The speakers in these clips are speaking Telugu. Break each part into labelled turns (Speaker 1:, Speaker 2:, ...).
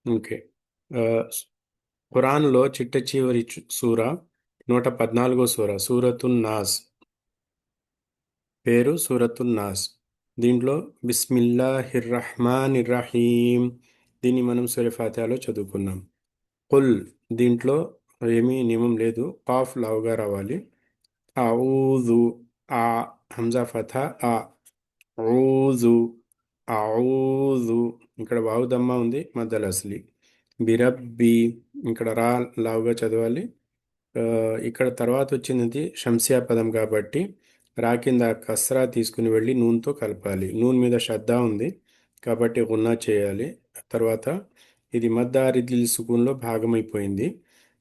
Speaker 1: ఓకే. ఆ, ఖురాన్లో చిట్ట చివరి సూర 114 సూర సూరతున్ నాస్. పేరు సూరతున్ నాస్. దీంట్లో బిస్మిల్లాహిర్రహ్మానిర్రహీం. దీన్ని మనం సూర ఫాతిహాలో చదువుకున్నాం. కుల్, దీంట్లో ఏమీ నియమం లేదు, కాఫ్ లావుగా రావాలి. ఔజు, ఆ, హంజా ఫథా ఆ, ఔజు, ఔజు. ఇక్కడ వావు దమ్మ ఉంది, మద్దల్ అస్లి. బిరబ్బి, ఇక్కడ రా లావుగా చదవాలి. ఆ, ఇక్కడ తర్వాత వచ్చినది షంసియా పదం కాబట్టి రా కింద కస్రా తీసుకుని వెళ్ళి నూన్తో కలపాలి. నూన్ మీద శ్రద్ధ ఉంది కాబట్టి గున్నా చేయాలి. తర్వాత ఇది మద్దారిదిల్ సుకూన్లో భాగమైపోయింది.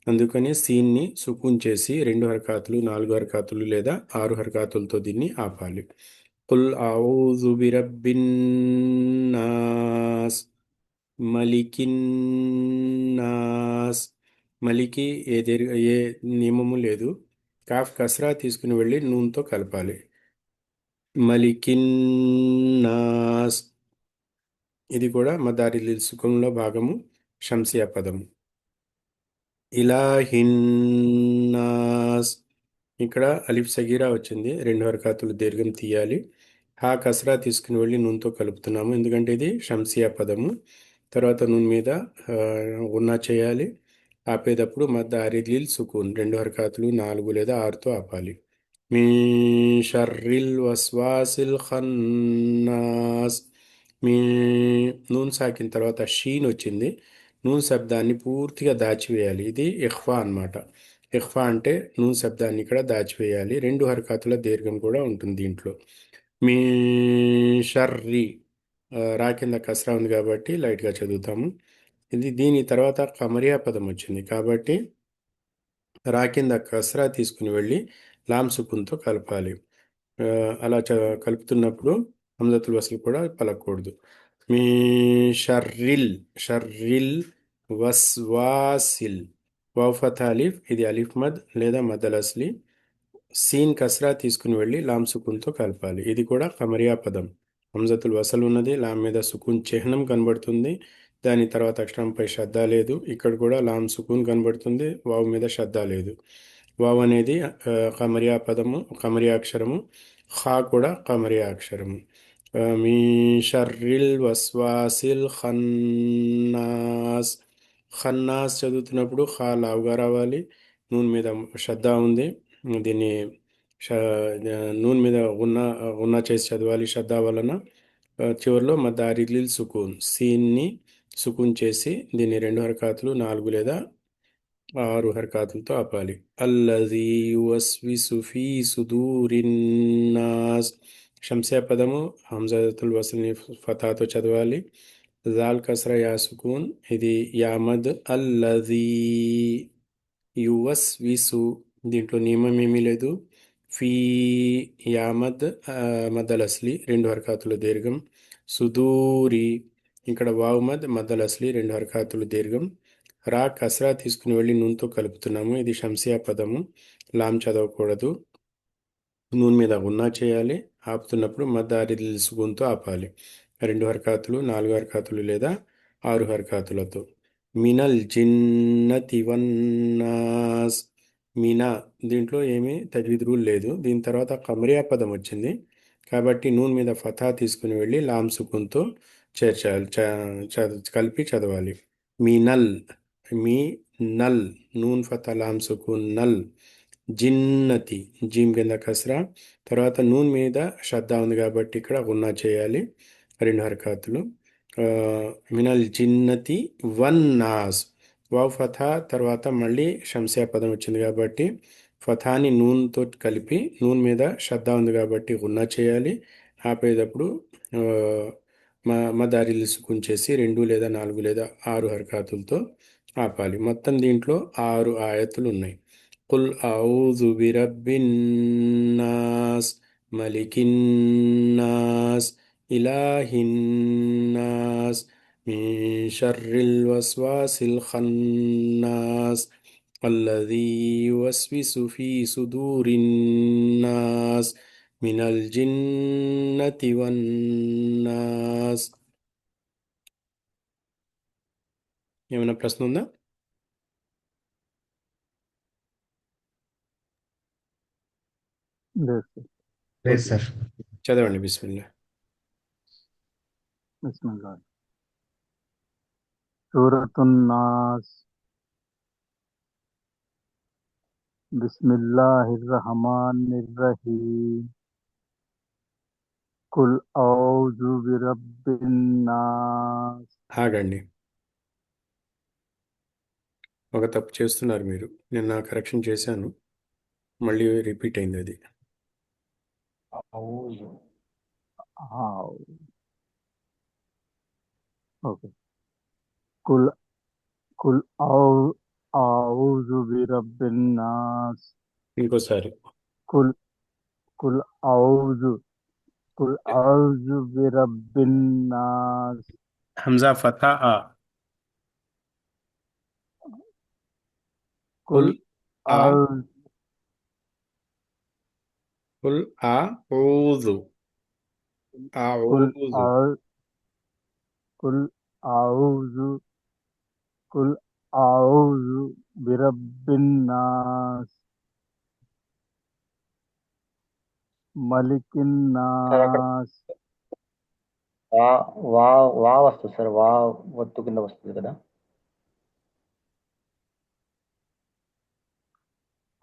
Speaker 1: అందుకని సీన్ని సుకూన్ చేసి 2 హరకాతులు, 4 హరకాతులు లేదా 6 హరకాతులతో దీన్ని ఆపాలి. కుల్ ఔజు బిరబ్బిన్ నాస్, మలికిన్ నాస్. మలికి ఏ నియమము లేదు. కాఫ్ కస్రా తీసుకుని వెళ్ళి నూన్తో కలపాలి. మలికిన్ నాస్. ఇది కూడా మదారిల్ సుకంలో భాగము, షంసియా పదము. ఇలాహిన్నాస్, ఇక్కడ అలిఫ్ సగీరా వచ్చింది, 2 హరకాతులు దీర్ఘం తీయాలి. హా కసరా తీసుకుని వెళ్ళి నూనెతో కలుపుతున్నాము ఎందుకంటే ఇది షంసియా పదము. తర్వాత నూనె మీద ఆ, ఉన్నా చేయాలి. ఆపేటప్పుడు మధ్య ఆరిదిల్ సుకూన్, 2 హరకాతులు 4 లేదా 6తో ఆపాలి. మీ షర్రిల్ వస్వాసిల్ ఖన్నాస్. మీ నూన్ సాకిన తర్వాత షీన్ వచ్చింది. నూన్ శబ్దాన్ని పూర్తిగా దాచివేయాలి. ఇది ఇఖ్ఫా అన్నమాట. ఇఖ్ఫా అంటే నూన్ శబ్దాన్ని ఇక్కడ దాచివేయాలి. 2 హరకాతుల దీర్ఘం కూడా ఉంటుంది దీంట్లో. మీ షర్రి, రా కింద కసరా ఉంది కాబట్టి లైట్గా చదువుతాము. దీని తర్వాత కమరియా పదం వచ్చింది కాబట్టి రా కింద కసరా తీసుకుని వెళ్ళి లామ్ సుకున్తో కలపాలి. ఆ, అలా కలుపుతున్నప్పుడు హంజతుల్ వసల్ కూడా పలకూడదు. మీ షర్రిల్, షర్రిల్ వస్వాసిల్. వావ్ ఫతహ్ అలీఫ్, ఇది అలీఫ్ మద్ లేదా మద్దల్ అస్లి. సీన్ కస్రా తీసుకుని వెళ్ళి లామ్ సుకున్తో కలపాలి. ఇది కూడా కమరియా పదం. హంజతుల్ వసల్ ఉన్నది, లామ్ మీద సుకున్ చిహ్నం కనబడుతుంది. దాని తర్వాత అక్షరంపై శ్రద్ధ లేదు. ఇక్కడ కూడా లామ్ సుకున్ కనబడుతుంది, వావ్ మీద శ్రద్ధ లేదు. వావ్ అనేది కమరియా పదము, కమరియా అక్షరము. ఖా కూడా కమరియా అక్షరము. మీ షర్రిల్ వస్వాసిల్ ఖన్నాస్. ఖన్నాస్ చదువుతున్నప్పుడు ఖా లావుగా రావాలి. నూన్ మీద శ్రద్ధ ఉంది. దీన్ని ష నూన్ మీద ఉన్న చేసి చదవాలి శ్రద్ధ వలన. చివరిలో మదారిలిల్ సుకూన్, సీన్ని సుకూన్ చేసి దీన్ని 2 హరకాతులు 4 లేదా 6 హరకాతులతో ఆపాలి. అల్లజీ యువస్విసు ఫీ సుదూరిన్నాస్. షంసియా పదము, హంజతుల్ వసల్ని ఫతాతో చదవాలి. జాల్ కస్రా యా సుకూన్, ఇది యామద్. అల్లజీ యువస్విసు, దీంట్లో నియమం ఏమీ లేదు. ఫీ యామద్, మద్దల్ అస్లి 2 హరకాతులు దీర్ఘం. సుదూరి, ఇక్కడ వావ్ మద్ మద్దల్ అస్లి 2 హరకాతులు దీర్ఘం. రా కసరా తీసుకుని వెళ్ళి నూనెతో కలుపుతున్నాము. ఇది షంసియా పదము, లామ్ చదవకూడదు. నూనె మీద ఉన్నా చేయాలి. ఆపుతున్నప్పుడు మద్దారి సుగున్తో ఆపాలి. 2 హరకాతులు, 4 హరకాతులు లేదా 6 హరకాతులతో. మినల్ జిన్నతి వన్నాస్. మీనా, దీంట్లో ఏమీ తజ్వీద్ రూల్ లేదు. దీని తర్వాత కమరియా పదం వచ్చింది కాబట్టి నూన్ మీద ఫతా తీసుకుని వెళ్ళి లామ్ సుకున్తో చేర్చాలి, కలిపి చదవాలి. మీనల్, మీ null, noon Fatah Lam సుకున్ null. జిన్నతి, జీమ్ కింద కసరా. తర్వాత నూన్ మీద శ్రద్ధ ఉంది కాబట్టి ఇక్కడ గున్నా చేయాలి, 2 హరకాతులు. ఆ, మినల్ జిన్నతి వన్ నాస్. వావ్ ఫథా తర్వాత మళ్ళీ షంసియా పదం వచ్చింది కాబట్టి ఫథాని నూన్తో కలిపి నూన్ మీద శ్రద్ధ ఉంది కాబట్టి గున్నా చేయాలి. ఆపేటప్పుడు ఆ, మదారిలు సుకున్ చేసి 2 లేదా 4 లేదా 6 హరకాతులతో ఆపాలి. మొత్తం దీంట్లో 6 ఆయతులు ఉన్నాయి. కుల్ ఔజు బిరబ్బిన్నాస్, మలికిన్నాస్, ఇలాహిన్నాస్, మిన్ షర్రిల్ వస్వాసిల్ ఖన్నాస్, అల్లజీ యువస్విసు ఫీ సుదూరిన్నాస్, మినల్ జిన్నతి వన్నాస్. ఏమైనా ప్రశ్న ఉందా?
Speaker 2: లేదు సార్.
Speaker 3: లేదు
Speaker 1: ఓకే,
Speaker 3: సార్.
Speaker 1: చదవండి బిస్మిల్లా.
Speaker 2: బిస్మిల్లాహ్. సూరతున్ నాస్. బిస్మిల్లాహిర్ రహమానిర్ రహీం. కుల్ ఔజు బిరబ్బిన్ నాస్.
Speaker 1: ఆగండి, ఒక తప్పు చేస్తున్నారు మీరు. నేను నా కరెక్షన్ చేశాను, మళ్ళీ రిపీట్ అయింది అది.
Speaker 3: ఔజు.
Speaker 2: ఔ. ఓకే. కుల్ కుల్ ఔజు బిరబ్బిన్ నాస్.
Speaker 1: ఇంకోసారి.
Speaker 2: కుల్ కుల్ ఔజు కుల్ ఔజు బిరబ్బిన్ నాస్.
Speaker 1: హంజా ఫతా ఆ. కుల్
Speaker 2: కుల్
Speaker 1: ఆ.
Speaker 2: ఔజు
Speaker 1: కుల్ ఆ ఊజు. ఆ
Speaker 2: కుల్
Speaker 1: ఊజు.
Speaker 2: ఔ కుల్ ఔజు కుల్ ఔజు బిరబ్బిన్ నాస్. మలికిన్
Speaker 3: సార్ అక్కడ
Speaker 2: నాస్.
Speaker 3: వా వా వా వస్తుంది సార్. వా ఒత్తు కింద వస్తుంది కదా.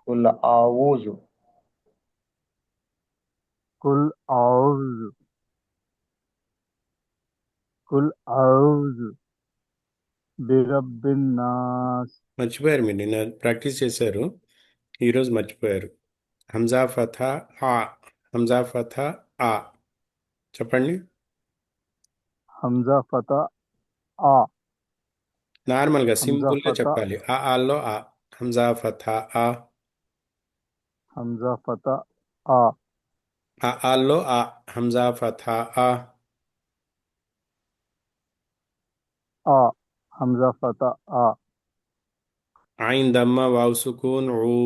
Speaker 3: కుల్ ఆవూజు.
Speaker 2: కుల్ ఔజు కుల్ ఔజు బిరబ్బిన్ నాస్.
Speaker 1: మర్చిపోయారు మీరు, నిన్న ప్రాక్టీస్ చేశారు, ఈరోజు మర్చిపోయారు. హంజా ఫతా ఆ. హంజా ఫతా ఆ. చెప్పండి.
Speaker 2: హంజా ఫతా ఆ.
Speaker 1: నార్మల్గా
Speaker 2: హంజా
Speaker 1: సింపుల్గా
Speaker 2: ఫతా
Speaker 1: చెప్పాలి. ఆ ఆల్లో ఆ. హంజా ఫతా ఆ.
Speaker 2: హంజా ఫతా ఆ.
Speaker 1: ఆ ఆల్లో ఆ. హంజా ఫతా ఆ.
Speaker 2: ఆ. హంజా ఫతా ఆ.
Speaker 1: ఐన్ దమ్మ వావ్ సుకూన్ ఊ.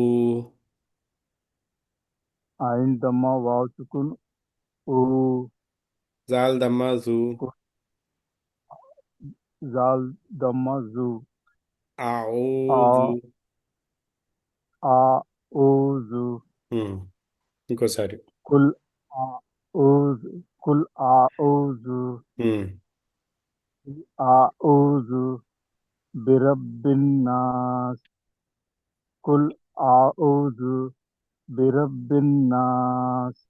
Speaker 2: ఐన్ దమ్మ వావ్ సుకున్ ఊ.
Speaker 1: జాల్ దమ్మ జూ.
Speaker 2: జాల్ దమ్మ జు.
Speaker 1: ఆ
Speaker 2: ఆ
Speaker 1: ఊజు.
Speaker 2: ఆ ఊజు.
Speaker 1: ఉమ్, ఇంకోసారి.
Speaker 2: కుల్ ఆ ఊజు కుల్ ఆ ఊజు
Speaker 1: ఉమ్,
Speaker 2: ఆ ఊజు బిరబ్బిన్ నాస్. కుల్ ఆ ఊజు బిరబ్బిన్ నాస్.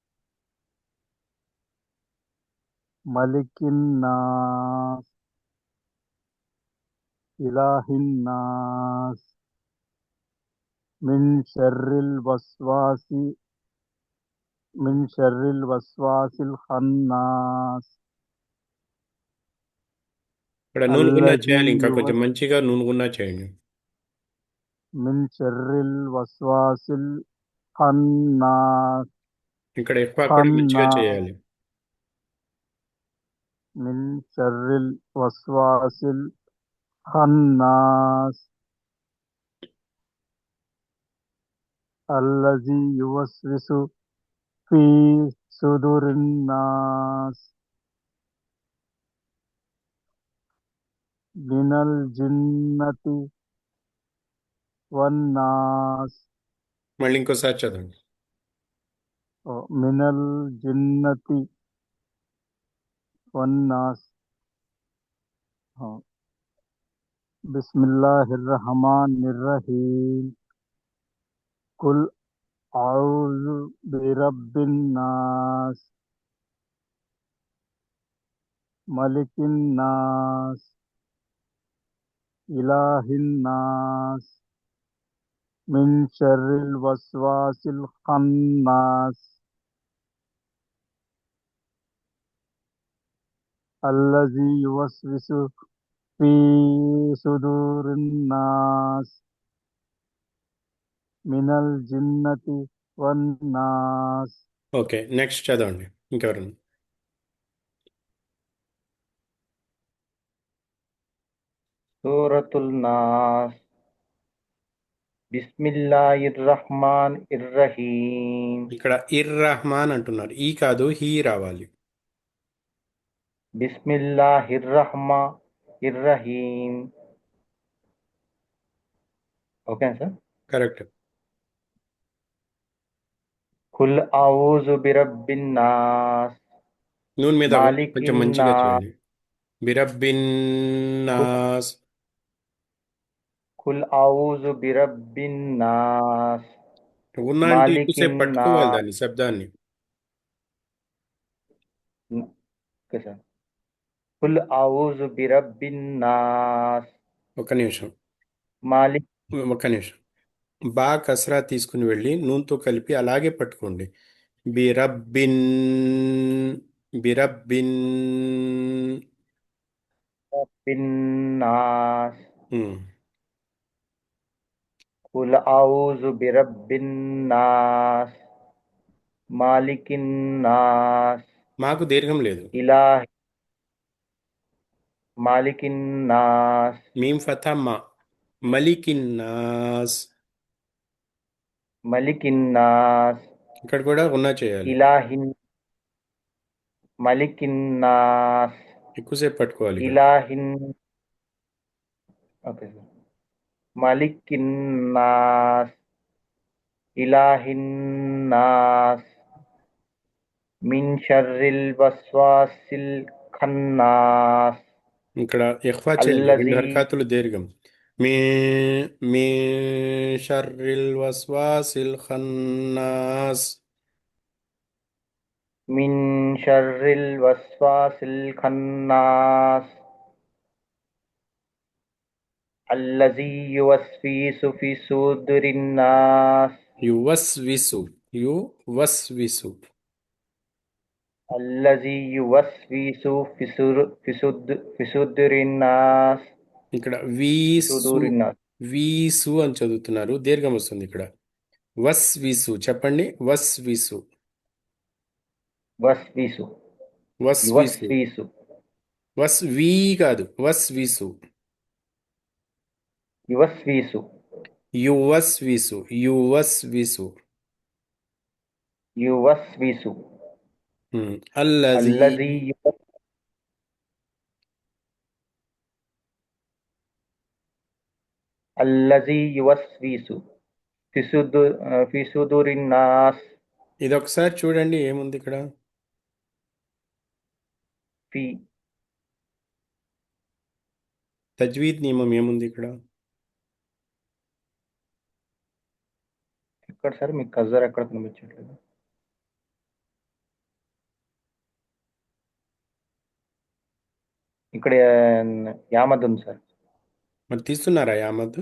Speaker 2: మలికిన్ నాస్. ఇలాహిన్ నాస్. మిన్ షర్రిల్ వస్వాసి మిన్ షర్రిల్ వస్వాసిల్ ఖన్నాస్.
Speaker 1: ఇక్కడ నూనె గున్నా
Speaker 2: అల్లజీ
Speaker 1: చేయాలి, ఇంకా కొంచెం
Speaker 2: యువస్
Speaker 1: మంచిగా నూనె గున్నా చేయండి.
Speaker 2: మిన్ షర్రిల్ వస్వాసిల్ ఖన్నాస్.
Speaker 1: ఇక్కడ ఎక్కువ కూడా మంచిగా
Speaker 2: ఖన్నాస్.
Speaker 1: చేయాలి.
Speaker 2: మిన్ షర్రిల్ వస్వాసిల్ ఖన్నాస్. అల్లజీ యువస్విసు ఫీ సుదురిన్ నాస్. మినల్ జిన్నతి వన్నాస్.
Speaker 1: మళ్ళీ ఇంకోసారి చదవండి.
Speaker 2: మినల్ జిన్నతి వన్నాస్. బిస్మిల్లాహిర్ రహమానిర్ రహీం. కుల్ ఔజు బిరబ్బిన్ నాస్. మలికిన్ నాస్. ఇలాహిన్ నాస్. మిన్ షర్రిల్ వస్వాసిల్ ఖన్నాస్. అల్లజీ యువస్విసు ఫీ సుదూరిన్ నాస్. మినల్ జిన్నతి వన్నాస్.
Speaker 1: ఓకే, నెక్స్ట్ చదవండి ఇంకెవరన్నా.
Speaker 3: సూరతుల్ నాస్. బిస్మిల్లాహిర్ రహమాన్ ఇర్ రహీం.
Speaker 1: ఇక్కడ ఇర్ రహమాన్ అంటున్నారు, ఈ కాదు హీ రావాలి.
Speaker 3: బిస్మిల్లాహిర్ రహమా ఇర్ రహీం. Okay sir.
Speaker 1: కరెక్ట్.
Speaker 3: కుల్ ఔజు బిరబ్బిన్ నాస్,
Speaker 1: నూనె మీద కొంచెం
Speaker 3: మాలికిన్
Speaker 1: మంచిగా
Speaker 3: నాస్.
Speaker 1: చేయండి. బిరబ్బిన్
Speaker 3: కుల్
Speaker 1: నాస్.
Speaker 3: కుల్ ఔజు బిరబ్బిన్ నాస్,
Speaker 1: ఉన్నా అంటే ఎక్కువసేపు
Speaker 3: మాలికిన్
Speaker 1: పట్టుకోవాలి
Speaker 3: నాస్.
Speaker 1: దాన్ని, శబ్దాన్ని.
Speaker 3: Okay sir. కుల్ ఔజు బిరబ్బిన్ నాస్,
Speaker 1: ఒక నిమిషం,
Speaker 3: మాలిక్.
Speaker 1: ఒక్క నిమిషం. బా కసరా తీసుకుని వెళ్ళి నూనెతో కలిపి అలాగే పట్టుకోండి. బిరబ్బిన్, బిరబ్బిన్.
Speaker 3: బిన్ నాస్.
Speaker 1: ఉమ్.
Speaker 3: కుల్ ఔజు బిరబ్బిన్ నాస్, మాలికిన్ నాస్,
Speaker 1: మాకు దీర్ఘం లేదు.
Speaker 3: ఇలాహి మాలికిన్ నాస్,
Speaker 1: మీం ఫతా మా. మలికిన్ నాస్.
Speaker 3: మలికిన్ నాస్,
Speaker 1: ఇక్కడ కూడా ఉన్నా చేయాలి.
Speaker 3: ఇలాహిన్ మలికిన్ నాస్,
Speaker 1: ఎక్కువసేపు పట్టుకోవాలి ఇక్కడ.
Speaker 3: ఇలాహిన్. Okay sir. మలికిన్ నాస్, ఇలాహిన్ నాస్, మిన్ షర్రిల్ వస్వాసిల్ ఖన్నాస్,
Speaker 1: ఇక్కడ ఇఖ్ఫా చేయండి, రెండు
Speaker 3: అల్లజీ
Speaker 1: హర్కాతులు దీర్ఘం. మీ, మీ షర్రిల్ వస్వాసిల్ ఖన్నాస్.
Speaker 3: మిన్ షర్రిల్ వస్వాసిల్ ఖన్నాస్, అల్లజీ యువస్వీసు ఫీ సుదురిన్ నాస్,
Speaker 1: యువస్విసు, యువస్విసు.
Speaker 3: అల్లజీ యువస్వీసు ఫీ సుదురిన్ నాస్,
Speaker 1: ఇక్కడ
Speaker 3: ఫీ
Speaker 1: వీసు,
Speaker 3: సుదూరిన్ నాస్.
Speaker 1: వీసు అని చదువుతున్నారు, దీర్ఘం వస్తుంది ఇక్కడ. వస్విసు చెప్పండి, వస్విసు.
Speaker 3: వస్వీసు,
Speaker 1: వస్విసు.
Speaker 3: యువస్వీసు,
Speaker 1: వస్వి కాదు, వస్విసు.
Speaker 3: యువస్వీసు,
Speaker 1: యువస్విసు, యువస్విసు.
Speaker 3: యువస్వీసు,
Speaker 1: అల్లజీ.
Speaker 3: అల్లజీ అల్లజీ యువస్వీసు ఫీ సుదూరిన్ నాస్,
Speaker 1: ఇది ఒకసారి చూడండి ఏముంది ఇక్కడ.
Speaker 3: ఫీ.
Speaker 1: తజ్వీద్ నియమం ఏముంది ఇక్కడ.
Speaker 3: ఎక్కడ సార్ మీకు కజర్ ఎక్కడ కనిపించట్లేదు? ఇక్కడ యామద్ ఉంది సార్.
Speaker 1: మరి తీస్తున్నారా యామద్?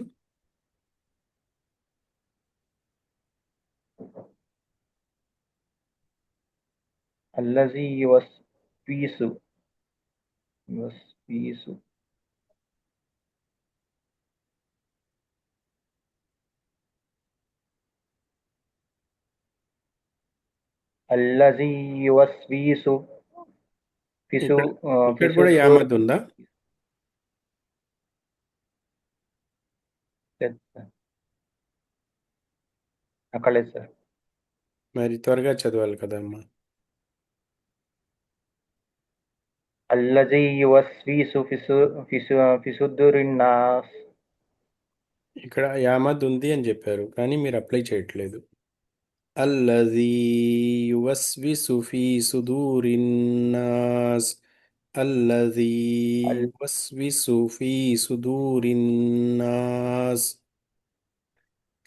Speaker 3: అల్లజీ యువస్వీసు, యువస్వీసు, అల్లజీ యువస్వీసు ఫిసు
Speaker 1: ఇక్కడ, ఇక్కడ కూడా
Speaker 3: ఫిసుదూర్.
Speaker 1: యామద్ ఉందా?
Speaker 3: అక్కడ లేదు సార్.
Speaker 1: మరి త్వరగా చదవాలి కదా అమ్మా.
Speaker 3: అల్లజీ యువస్వీసు ఫిసుదూరిన్ నాస్.
Speaker 1: ఇక్కడ యామద్ ఉంది అని చెప్పారు కానీ మీరు అప్లై చేయట్లేదు. అల్లజీ యువస్విసు ఫీ సుదూరిన్ నాస్. అల్లజీ యువస్విసు ఫీ సుదూరిన్ నాస్.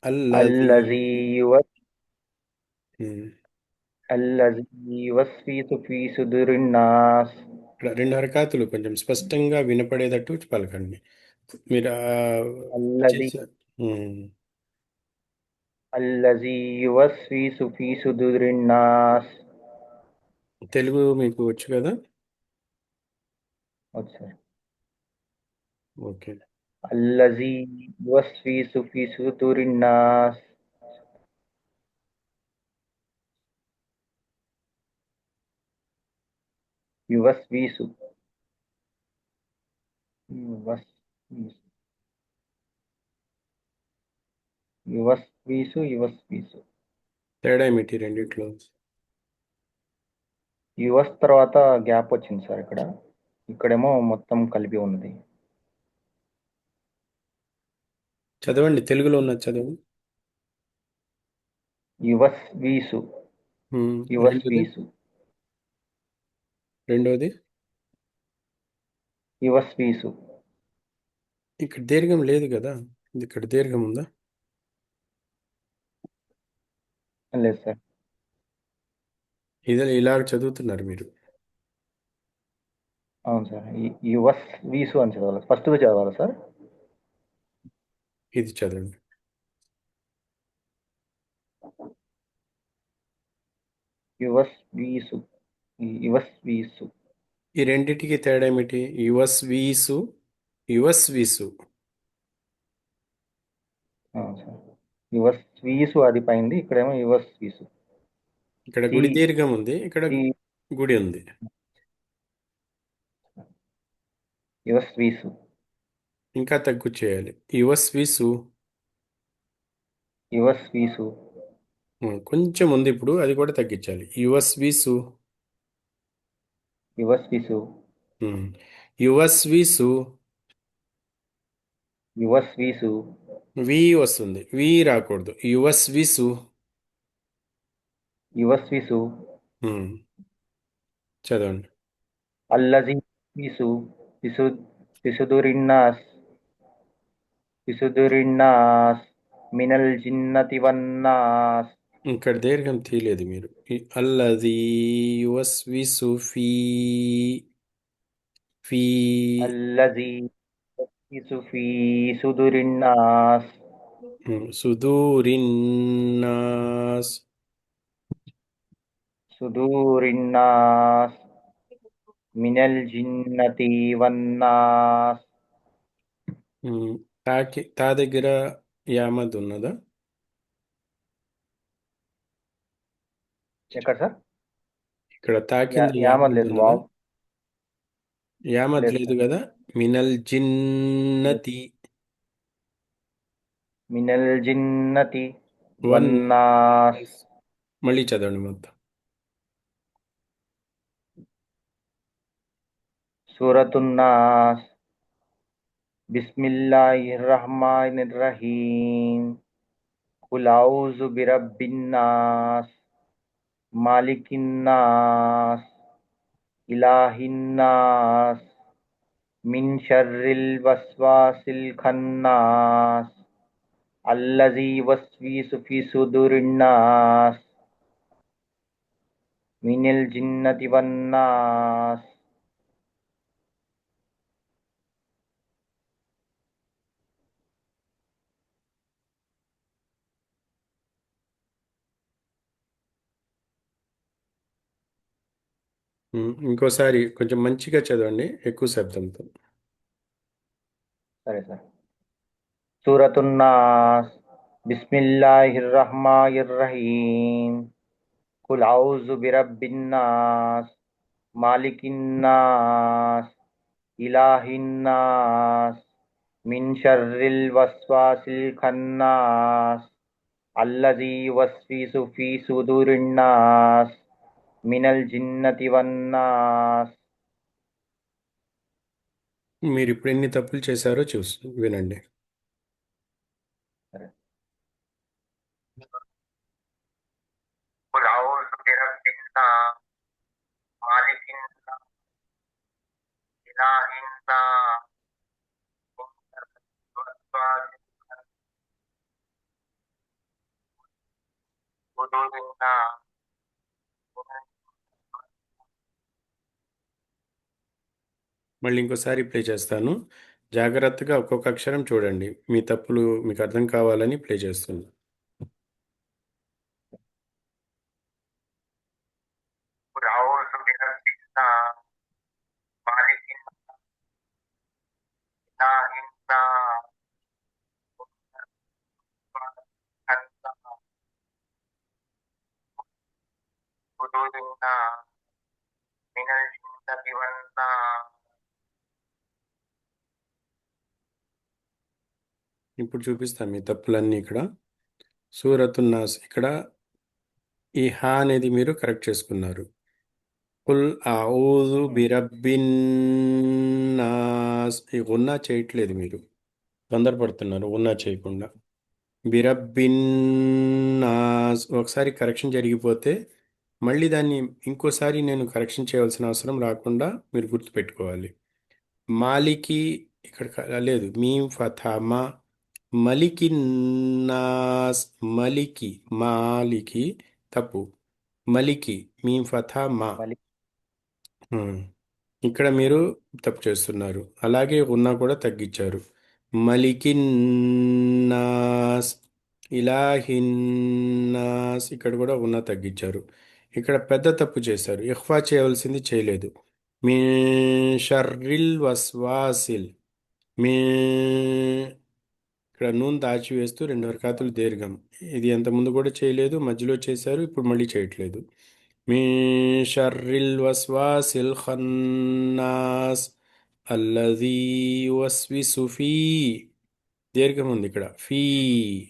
Speaker 1: అల్లజీ.
Speaker 3: అల్లజీ యువ
Speaker 1: ఉమ్.
Speaker 3: అల్లజీ యువస్వీసు ఫీ సుదూరిన్ నాస్.
Speaker 1: ఇక్కడ రెండు హరకాతులు కొంచెం స్పష్టంగా వినపడేటట్టు పలకండి. మీరు
Speaker 3: అల్లజీ
Speaker 1: చేసే
Speaker 3: అల్లజీ యువస్వీసు ఫీ సుదూరిన్ నాస్.
Speaker 1: తెలుగు మీకు వచ్చు కదా.
Speaker 3: Okay sir.
Speaker 1: ఓకే.
Speaker 3: అల్లజీ యువస్వీసు ఫీ సుదూరిన్ నాస్. యువస్వీసు, యువస్వీసు, యువస్వీసు, యువస్వీసు.
Speaker 1: తేడా ఏమిటి రెండిట్లో?
Speaker 3: యువస్ తర్వాత గ్యాప్ వచ్చింది సార్ ఇక్కడ. ఇక్కడేమో మొత్తం కలిపి ఉన్నది.
Speaker 1: చదవండి, తెలుగులో ఉన్నది చదవండి.
Speaker 3: యువస్వీసు.
Speaker 1: రెండోది.
Speaker 3: యువస్వీసు.
Speaker 1: రెండోది.
Speaker 3: యువస్వీసు.
Speaker 1: ఇక్కడ దీర్ఘం లేదు కదా, ఇక్కడ దీర్ఘం ఉందా?
Speaker 3: లేదు సార్.
Speaker 1: ఇదే ఇలాగ చదువుతున్నారు మీరు.
Speaker 3: అవును సార్. యువస్వీసు అని చదవాలి, ఫస్ట్గా చదవాలి సార్.
Speaker 1: ఇది చదవండి.
Speaker 3: యువస్వీసు. యువస్వీసు.
Speaker 1: ఈ రెండిటికి తేడా ఏమిటి? యువస్వీసు, యువస్వీసు.
Speaker 3: అవును సార్. యువస్వీసు అది పైంది, ఇక్కడేమో యువస్వీసు.
Speaker 1: ఇక్కడ
Speaker 3: సి
Speaker 1: గుడి దీర్ఘం ఉంది, ఇక్కడ
Speaker 3: సి
Speaker 1: గుడి ఉంది.
Speaker 3: యువస్వీసు.
Speaker 1: ఇంకా తగ్గు చేయాలి. యువస్వీసు.
Speaker 3: యువస్వీసు.
Speaker 1: కొంచెం ఉంది, ఇప్పుడు అది కూడా తగ్గించాలి. యువస్వీసు.
Speaker 3: యువస్వీసు.
Speaker 1: ఉమ్. యువస్వీసు.
Speaker 3: యువస్వీసు.
Speaker 1: వి వస్తుంది, వి రాకూడదు. యువస్వీసు.
Speaker 3: యువస్వీసు.
Speaker 1: ఉమ్. చదవండి.
Speaker 3: అల్లజీ వీసు. పిసు పిసుదురిన్నాస్. పిసుదురిన్నాస్. మినల్ జిన్నతి వన్నాస్.
Speaker 1: ఇక్కడ దీర్ఘం తీయలేదు మీరు. అల్లది యువస్వీసు ఫీ. ఫీ.
Speaker 3: అల్లజీ వీసు ఫీ సుదురిన్నాస్.
Speaker 1: సుదూరిన్నాస్.
Speaker 3: సుదూరిన్నాస్. మినల్ జిన్నతి వన్నాస్.
Speaker 1: తా దగ్గర యామద్ ఉన్నదా?
Speaker 3: ఎక్కడ సార్?
Speaker 1: ఇక్కడ తా కింద
Speaker 3: యామద్
Speaker 1: యామద్
Speaker 3: లేదు,
Speaker 1: ఉన్నదా?
Speaker 3: వావ్
Speaker 1: యామద్
Speaker 3: లేదు
Speaker 1: లేదు
Speaker 3: సార్.
Speaker 1: కదా. మినల్ జిన్నతి.
Speaker 3: మినల్ జిన్నతి
Speaker 1: వన్.
Speaker 3: వన్నాస్.
Speaker 1: మళ్ళీ చదవండి మొత్తం.
Speaker 3: సూరతున్నాస్. బిస్మిల్లాహిర్ రహమానిర్ రహీం. కుల్ ఔజు బిరబ్బిన్నాస్. మాలికిన్నాస్. ఇలాహిన్నాస్. మిన్ షర్రిల్ వస్వాసిల్ ఖన్నాస్. అల్లజీ వస్వీసు ఫీ సుదురిన్నాస్. మినల్ జిన్నతి వన్నాస్.
Speaker 1: ఇంకోసారి కొంచెం మంచిగా చదవండి, ఎక్కువ శబ్దంతో.
Speaker 3: సరే సార్. సూరతున్నాస్. బిస్మిల్లాహిర్ రహమానిర్ రహీం. కుల్ ఔజు బిరబ్బిన్నాస్. మాలికిన్నాస్. ఇలాహిన్నాస్. మిన్ షర్రిల్ వస్వాసిల్ ఖన్నాస్. అల్లజీ వస్వీసు ఫీ సుదూరిన్నాస్. మినల్ జిన్నతి వన్నాస్.
Speaker 1: మీరు ఇప్పుడు ఎన్ని తప్పులు చేశారో వినండి.
Speaker 3: సరే. కుల్ ఔజు బిరబ్బిన్నాస్. మాలికిన్నాస్. ఇలాహిన్నాస్.
Speaker 1: మళ్ళీ ఇంకోసారి ప్లే చేస్తాను. జాగ్రత్తగా ఒక్కొక్క అక్షరం చూడండి. మీ తప్పులు మీకు అర్థం కావాలని ప్లే చేస్తున్నాను. ఇప్పుడు చూపిస్తాను మీ తప్పులన్నీ. ఇక్కడ సూరతున్నాస్, ఇక్కడ ఈ హా అనేది మీరు కరెక్ట్ చేసుకున్నారు. కుల్ ఔజు బిరబ్బిన్ నాస్, ఈ గున్నా చేయట్లేదు మీరు. తొందరపడుతున్నారు ఉన్నా చేయకుండా. బిరబ్బిన్నాస్ ఒకసారి కరెక్షన్ జరిగిపోతే మళ్ళీ దాన్ని ఇంకోసారి నేను కరెక్షన్ చేయవలసిన అవసరం రాకుండా మీరు గుర్తుపెట్టుకోవాలి. మాలికి ఇక్కడ లేదు, మీం ఫథా మా, మలికి నాస్, మలికి, మాలికి తప్పు, మలికి మీం ఫథా మా.
Speaker 3: మలి
Speaker 1: హ్మ్. ఇక్కడ మీరు తప్పు చేస్తున్నారు. అలాగే ఉన్నా కూడా తగ్గించారు. మలికిన్నాస్, ఇలాహిన్నాస్, ఇక్కడ కూడా ఉన్నా తగ్గించారు. ఇక్కడ పెద్ద తప్పు చేశారు. ఇఖ్ఫా చేయవలసింది చేయలేదు. మీ షర్రిల్ వస్వాసిల్, మీ ఇక్కడ నూనె దాచివేస్తూ రెండు హరకతులు దీర్ఘం. ఇది అంత ముందు కూడా చేయలేదు, మధ్యలో చేశారు, ఇప్పుడు మళ్ళీ చేయట్లేదు. మీ షర్రిల్ వస్వాసిల్ ఖన్నాస్ అల్లజీ యువస్విసు ఫీ, దీర్ఘం ఉంది ఇక్కడ, ఫీ,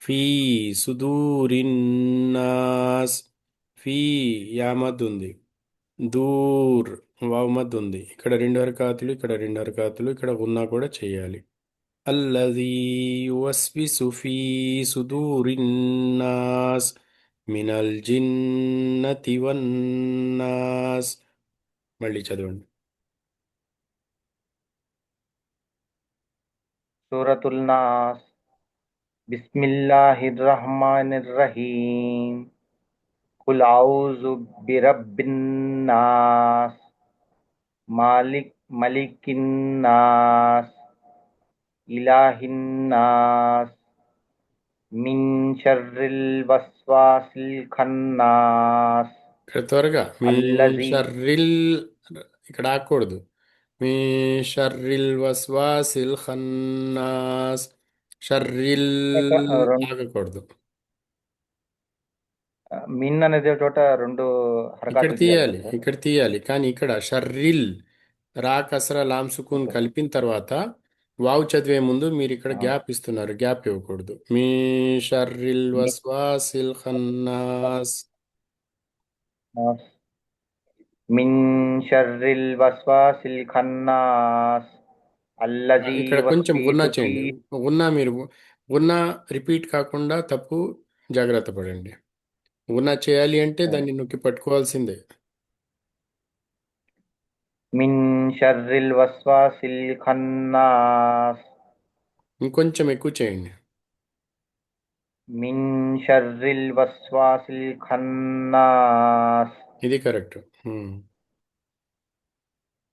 Speaker 1: ఫీ సుదూరిన్నాస్, ఫీ యామద్ ఉంది, దూర్ వావ్ మద్ ఉంది. ఇక్కడ రెండు హరకతులు, ఇక్కడ రెండు హరకతులు, ఇక్కడ ఉన్నా కూడా చేయాలి. అల్లజీ యువస్విసు ఫీ సుదూరిన్నాస్ మినల్ జిన్నతి వన్నాస్. మళ్ళీ చదవండి.
Speaker 3: సూరతుల్ నాస్. బిస్మిల్లాహిర్ రహమానిర్ రహీం. కుల్ ఔజు బిరబ్బిన్ నాస్. మలికిన్ నాస్. ఇలాహిన్ నాస్. మిన్ షర్రిల్ వస్వాసిల్ ఖన్నాస్.
Speaker 1: ఇక్కడ త్వరగా మీ
Speaker 3: అల్లజీ
Speaker 1: షర్రిల్, ఇక్కడ ఆగకూడదు. మీ షర్రిల్ వస్వాసిల్ ఖన్నాస్, షర్రిల్ ఆగకూడదు.
Speaker 3: మిన్ అనే చోట రెండు
Speaker 1: ఇక్కడ
Speaker 3: హరకాతులు తీయాలి
Speaker 1: తీయాలి,
Speaker 3: కదా సార్?
Speaker 1: ఇక్కడ తీయాలి, కానీ ఇక్కడ షర్రిల్, రా కసరా లామ్ సుకూన్
Speaker 3: ఓకే.
Speaker 1: కలిపిన తర్వాత వావ్ చదివే ముందు మీరు ఇక్కడ
Speaker 3: ఆ.
Speaker 1: గ్యాప్ ఇస్తున్నారు, గ్యాప్ ఇవ్వకూడదు. మీ షర్రిల్
Speaker 3: మి-
Speaker 1: వస్వాసిల్ ఖన్నాస్.
Speaker 3: మిన్ షర్రిల్ వస్వాసిల్ ఖన్నాస్ అల్లజీ
Speaker 1: ఇక్కడ కొంచెం గున్నా
Speaker 3: యువస్విసు ఫీ.
Speaker 1: చేయండి. గున్నా మీరు గున్నా రిపీట్ కాకుండా తప్పు జాగ్రత్త పడండి. గున్నా చేయాలి అంటే దాన్ని నొక్కి పట్టుకోవాల్సిందే.
Speaker 3: మిన్ షర్రిల్ వస్వాసిల్ ఖన్నాస్.
Speaker 1: ఇంకొంచెం ఎక్కువ చేయండి.
Speaker 3: మిన్ షర్రిల్ వస్వాసిల్ ఖన్నాస్
Speaker 1: ఇది కరెక్ట్.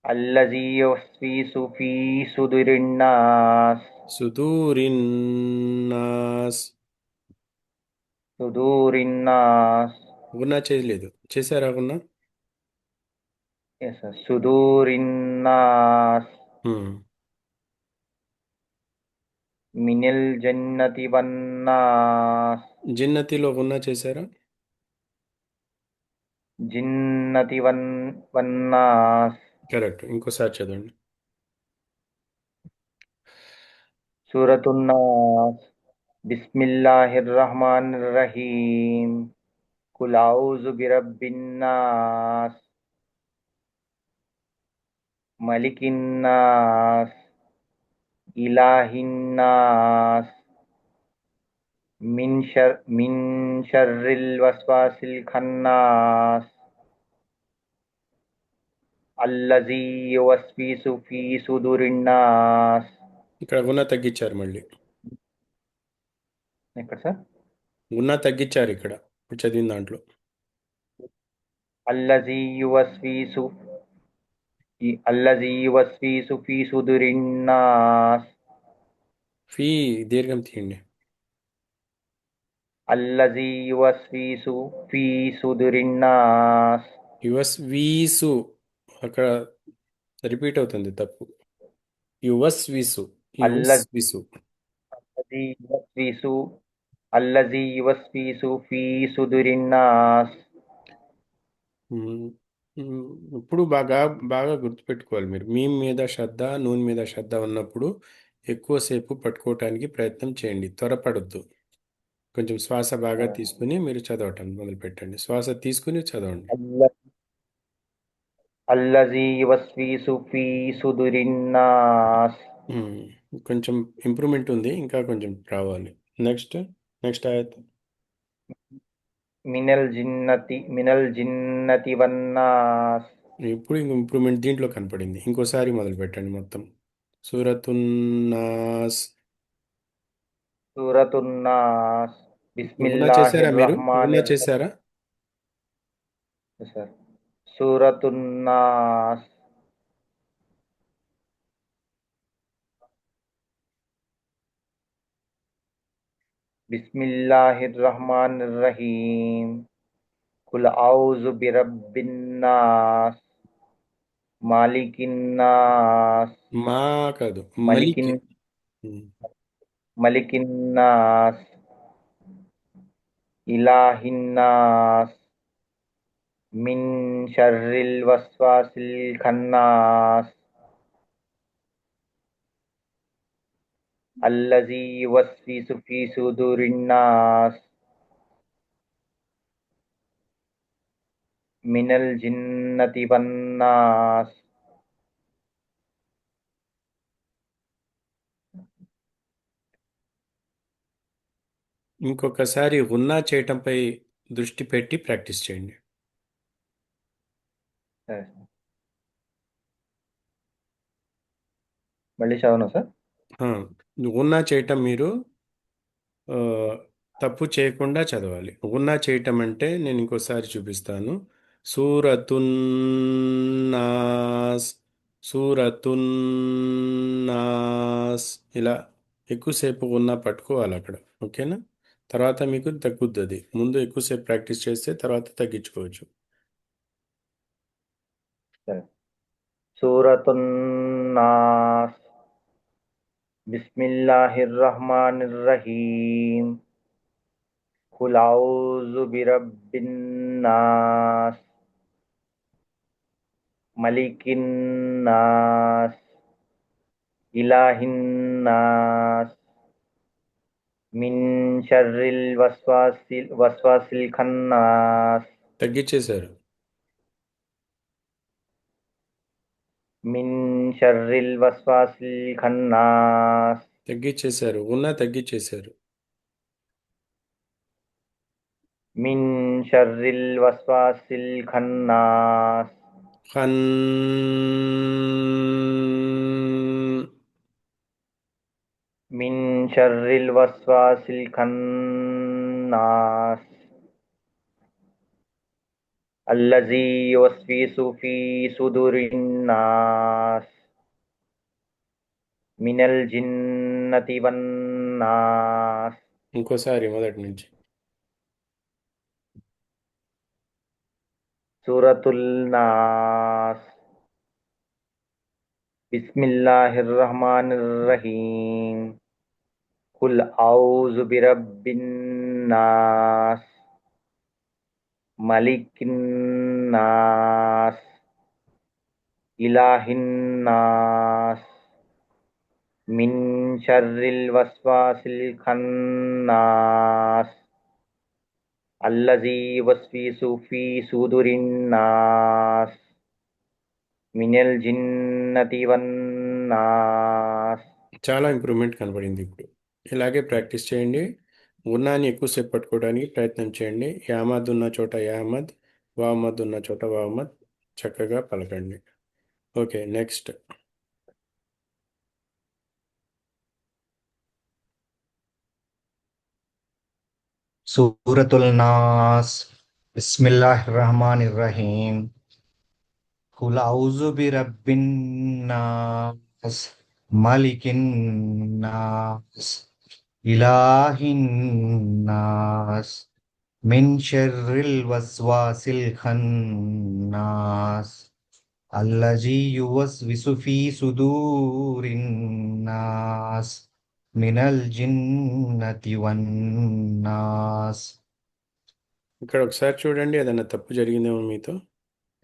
Speaker 3: అల్లజీ యువస్విసు ఫీ సుదురిన్నాస్.
Speaker 1: సుదూరిన్నాస్.
Speaker 3: సుదూరిన్నాస్.
Speaker 1: గున్నా చేయలేదు, చేశారా గున్నా?
Speaker 3: Yes, sir. సుదూరిన్నాస్
Speaker 1: హ్మ్.
Speaker 3: మినల్ జన్నతి వన్నాస్.
Speaker 1: జిన్నతిలో గున్నా చేశారా?
Speaker 3: జిన్నతి వన్నాస్.
Speaker 1: కరెక్ట్. ఇంకోసారి చదవండి.
Speaker 3: సూరతున్నాస్. బిస్మిల్లాహిర్ రహమానిర్ రహీం. కుల్ ఔజు బిరబ్బిన్నాస్. మలికిన్నాస్. ఇలాహిన్నాస్. మిన్ షర్రిల్ వస్వాసిల్ ఖన్నాస్ అల్లజీ యువస్విసు ఫీ సుదురిన్నాస్.
Speaker 1: ఇక్కడ గున్నా తగ్గించారు మళ్ళీ.
Speaker 3: ఎక్కడ సార్?
Speaker 1: గున్నా తగ్గించారు ఇక్కడ ఇప్పుడు చదివిన దాంట్లో.
Speaker 3: అల్లజీ యువస్విసు ఫీ సుదురిన్నాస్.
Speaker 1: ఫీ దీర్ఘం తీయండి.
Speaker 3: అల్లజీ యువస్విసు ఫీ సుదురిన్నాస్.
Speaker 1: యువస్ వీసు అక్కడ రిపీట్ అవుతుంది తప్పు. యువస్ విసు, యువస్
Speaker 3: అల్లజీ
Speaker 1: విసు.
Speaker 3: యువస్విసు అల్లజీ యువస్విసు ఫీ సుదురిన్నాస్.
Speaker 1: మ్మ్. ఇప్పుడు బాగా బాగా గుర్తుపెట్టుకోవాలి మీరు. మీమ్ మీద శ్రద్ధ, నూనె మీద శ్రద్ధ ఉన్నప్పుడు ఎక్కువసేపు పట్టుకోవటానికి ప్రయత్నం చేయండి, త్వరపడొద్దు. కొంచెం శ్వాస బాగా తీసుకుని మీరు చదవటం మొదలు పెట్టండి. శ్వాస తీసుకుని చదవండి.
Speaker 3: అల్లజీ యువస్విసు ఫీ సుదురిన్నాస్.
Speaker 1: మ్మ్. కొంచెం ఇంప్రూవ్మెంట్ ఉంది, ఇంకా కొంచెం రావాలి. నెక్స్ట్ ఆయత్.
Speaker 3: మినల్ జిన్నతి వన్నాస్.
Speaker 1: ఇప్పుడు ఇంక ఇంప్రూవ్మెంట్ దీంట్లో కనపడింది. ఇంకోసారి మొదలు పెట్టండి మొత్తం. సూరతున్నాస్.
Speaker 3: సూరతున్నాస్.
Speaker 1: గునా చేశారా
Speaker 3: బిస్మిల్లాహిర్
Speaker 1: మీరు? గునా
Speaker 3: రహమానిర్
Speaker 1: చేశారా?
Speaker 3: సార్ సూరతున్నాస్. బిస్మిల్లాహిర్ రహమానిర్ రహీం. కుల్ ఔజు బిరబ్బిన్నాస్. మాలికిన్నాస్.
Speaker 1: మా కాదు, మలిక్.
Speaker 3: మలికిన్ మలికిన్నాస్. ఇలాహిన్నాస్. మిన్ షర్రిల్ వస్వాసిల్ ఖన్నాస్. అల్లజీ యువస్విసు ఫీ సుదూరిన్నాస్. మినల్ జిన్నతి వన్నాస్.
Speaker 1: ఇంకొకసారి గున్నా చేయటంపై దృష్టి పెట్టి ప్రాక్టీస్ చేయండి.
Speaker 3: సరే సార్. మళ్ళీ చదవనా సార్?
Speaker 1: గున్నా చేయటం మీరు ఆ, తప్పు చేయకుండా చదవాలి. గున్నా చేయటం అంటే నేను ఇంకోసారి చూపిస్తాను. సూరతున్నాస్, సూరతున్నాస్, ఇలా ఎక్కువసేపు గున్నా పట్టుకోవాలి అక్కడ. ఓకేనా? తర్వాత మీకు తగ్గుద్ది అది. ముందు ఎక్కువసేపు ప్రాక్టీస్ చేస్తే తర్వాత తగ్గించుకోవచ్చు.
Speaker 3: సరే. సూరతున్నాస్. బిస్మిల్లాహిర్ రహమానిర్ రహీం. కుల్ ఔజు బిరబ్బిన్నాస్. మలికిన్నాస్. ఇలాహిన్నాస్. మిన్ షర్రిల్ వస్వాసిల్ ఖన్నాస్.
Speaker 1: తగ్గించేశారు.
Speaker 3: మిన్ షర్రిల్ వస్వాసిల్ ఖన్నాస్.
Speaker 1: తగ్గించేశారు. గున్నా తగ్గించేశారు.
Speaker 3: మిన్ షర్రిల్ వస్వాసిల్ ఖన్నాస్.
Speaker 1: ఖన్
Speaker 3: మిన్ షర్రిల్ వస్వాసిల్ ఖన్నాస్. అల్లజీ యువస్విసు ఫీ సుదూరిన్నాస్. మినల్ జిన్నతి వన్నాస్.
Speaker 1: ఇంకోసారి మొదటి నుంచి.
Speaker 3: సూరతుల్ నాస్. బిస్మిల్లాహిర్ రహమానిర్ రహీం. కుల్ ఔజు బిరబ్బిన్నాస్. మలికిన్నాస్. ఇలాహిన్నాస్. మిన్ షర్రిల్ వస్వాసిల్ ఖన్నాస్. అల్లజీ యువస్విసు ఫీ సుదూరిన్నాస్. మినల్ జిన్నతి వన్నాస్.
Speaker 1: చాలా ఇంప్రూవ్మెంట్ కనబడింది ఇప్పుడు. ఇలాగే ప్రాక్టీస్ చేయండి. గున్నాన్ని ఎక్కువసేపు పట్టుకోవడానికి ప్రయత్నం చేయండి. యామద్ ఉన్న చోట యామద్, వామద్ ఉన్న చోట వామద్ చక్కగా పలకండి. Okay, next.
Speaker 4: సూరతుల్ నాస్. బిస్మిల్లాహిర్ రహమానిర్ రహీం. కుల్ ఔజు బిరబ్బిన్ నాస్. మలికిన్ నాస్. ఇలాహిన్ నాస్. మిన్ షర్రిల్ వస్వాసిల్ ఖన్నాస్. అల్లజీ యువస్విసు ఫీ సుదూరిన్ నాస్. మినల్ జిన్నతి వన్నాస్.
Speaker 1: ఇక్కడ ఒకసారి చూడండి, ఏదైనా తప్పు జరిగిందేమో మీతో.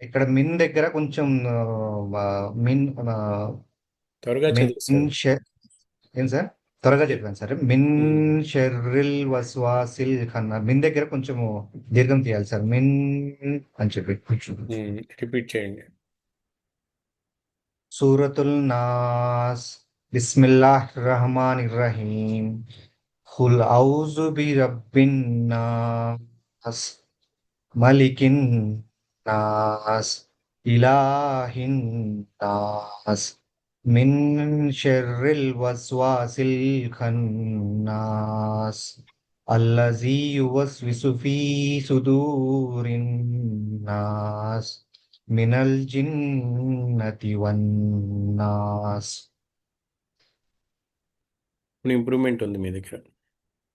Speaker 4: ఇక్కడ మిన్ దగ్గర కొంచెం మిన్
Speaker 1: త్వరగా
Speaker 4: మిన్
Speaker 1: చదువు సార్.
Speaker 4: ఏం సార్? త్వరగా చెప్పాను సార్. మిన్ షర్రిల్ వస్వాసిల్ ఖన్నా, మిన్ దగ్గర కొంచెం దీర్ఘం తీయాలి సార్. మిన్ అని చెప్పి.
Speaker 1: రిపీట్ చేయండి.
Speaker 4: సూరతుల్ నాస్. बिस्मिल्लाहिर्रहमानिर्रहीम खुल औज़ु बिरब्बिन नास मलिकिन नास इलाहिन नास मिन शर्रिल वस्वासिल खन्नास अल्लज़ी युवस्विसु फी सुदूरिन नास मिनल जिन्नति वन्नास।
Speaker 1: ఇంప్రూవ్మెంట్ ఉంది మీ దగ్గర.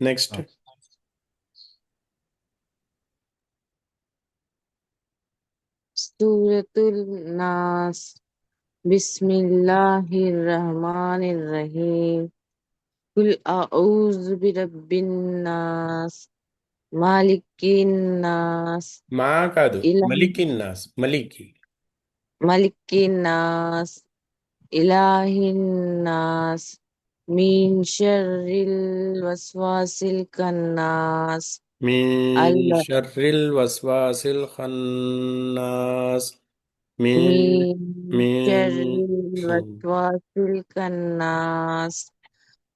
Speaker 1: నెక్స్ట్.
Speaker 5: సూరతుల్ నాస్ బిస్మిల్లాహిర్రహమానిర్రహీం కుల్ అఊజు బిరబ్బిన్ నాస్ మాలికిన్ నాస్
Speaker 1: మా కాదు,
Speaker 5: ఇలాహ్
Speaker 1: మలికిన్ నాస్, మలికి.
Speaker 5: మలికిన్ నాస్ ఇలాహిన్ నాస్ మీన్ షర్రిల్ వస్వాసిల్ ఖన్నాస్
Speaker 1: మిన్
Speaker 5: అల్ల
Speaker 1: షర్రిల్ వస్వాసిల్ ఖన్నాస్. మిన్
Speaker 5: మీన్
Speaker 1: మిన్
Speaker 5: షర్రిల్ వస్వాసిల్ ఖన్నాస్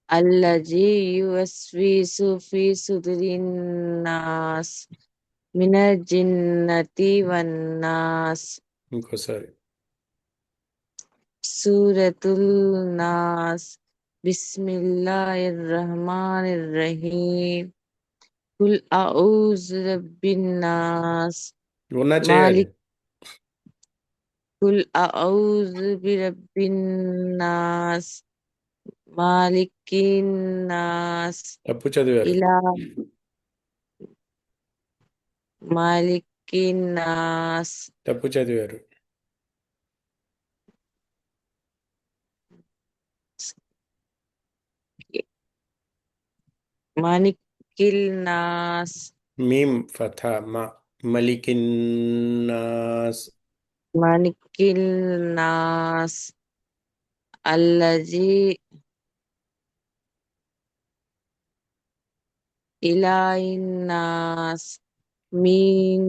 Speaker 5: అల్లజీ యువస్విసు ఫీ సుదురిన్ నాస్ మినల్ జిన్నతి వన్నాస్.
Speaker 1: ఇంకోసారి.
Speaker 5: సూరతుల్ నాస్ బిస్మిల్లాహిర్రహమానిర్రహీం కుల్ అఊజు బిరబ్బిన్ నాస్
Speaker 1: ఉన్నా చేయాలి.
Speaker 5: కుల్ అఊజు బిరబ్బిన్ నాస్ మాలికిన్ నాస్
Speaker 1: తప్పు చదివారు.
Speaker 5: ఇలా మాలికిన్ నాస్
Speaker 1: తప్పు చదివారు.
Speaker 5: మాలికిల్ నాస్
Speaker 1: మీమ్ ఫథా మా. మలికిన్ నాస్.
Speaker 5: మాలికిల్ నాస్ అల్లజీ ఇలాహిన్ నాస్ మీన్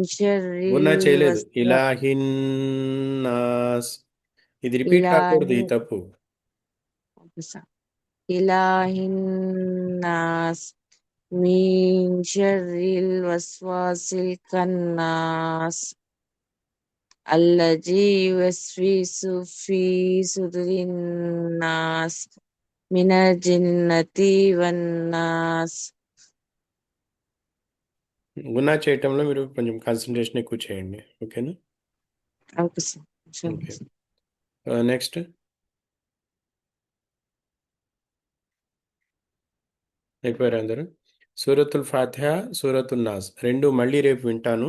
Speaker 1: ఉన్నా
Speaker 5: షర్రిల్
Speaker 1: చేయలేదు. ఇలాహిన్ నాస్. ఇది రిపీట్ కాకూడదు, ఈ తప్పు.
Speaker 5: ఇలాహిన్ నాస్ మీన్ షర్రిల్ వస్వాసిల్ ఖన్నాస్ అల్లజీ యువస్విసు ఫీ సుదురిన్ నాస్ మినల్ జిన్నతి వన్నాస్.
Speaker 1: గునా చేయటంలో మీరు కొంచెం కాన్సన్ట్రేషన్ ఎక్కువ చేయండి. ఓకేనా?
Speaker 5: Okay sir.
Speaker 1: ఓకే. నెక్స్ట్. అయిపోయారు అందరూ? సూరతుల్ ఫాతిహా, సూరతుల్ నాస్ రెండు మళ్ళీ రేపు వింటాను.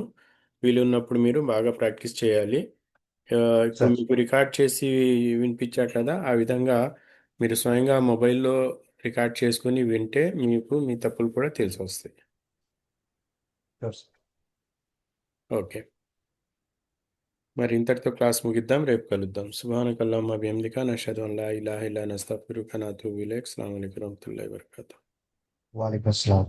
Speaker 1: వీలున్నప్పుడు మీరు బాగా ప్రాక్టీస్ చేయాలి. ఇప్పుడు మీకు రికార్డ్ చేసి వినిపించారు కదా, ఆ విధంగా మీరు స్వయంగా మొబైల్లో రికార్డ్ చేసుకుని వింటే మీకు మీ తప్పులు కూడా తెలిసి వస్తాయి. ఓకే. మరి ఇంతటితో క్లాస్ ముగిద్దాం. రేపు కలుద్దాం. సుబ్హానకల్లాహుమ్మ బిహమ్దిక నషహదు అన్ లా ఇలాహ ఇల్లా అంత అస్తగ్ఫిరుక వ అతూబు ఇలైక్. అస్సలాము అలైకుం వరహ్మతుల్లాహి వబరకాతుహు.
Speaker 4: वालेकुम अस्सलाम।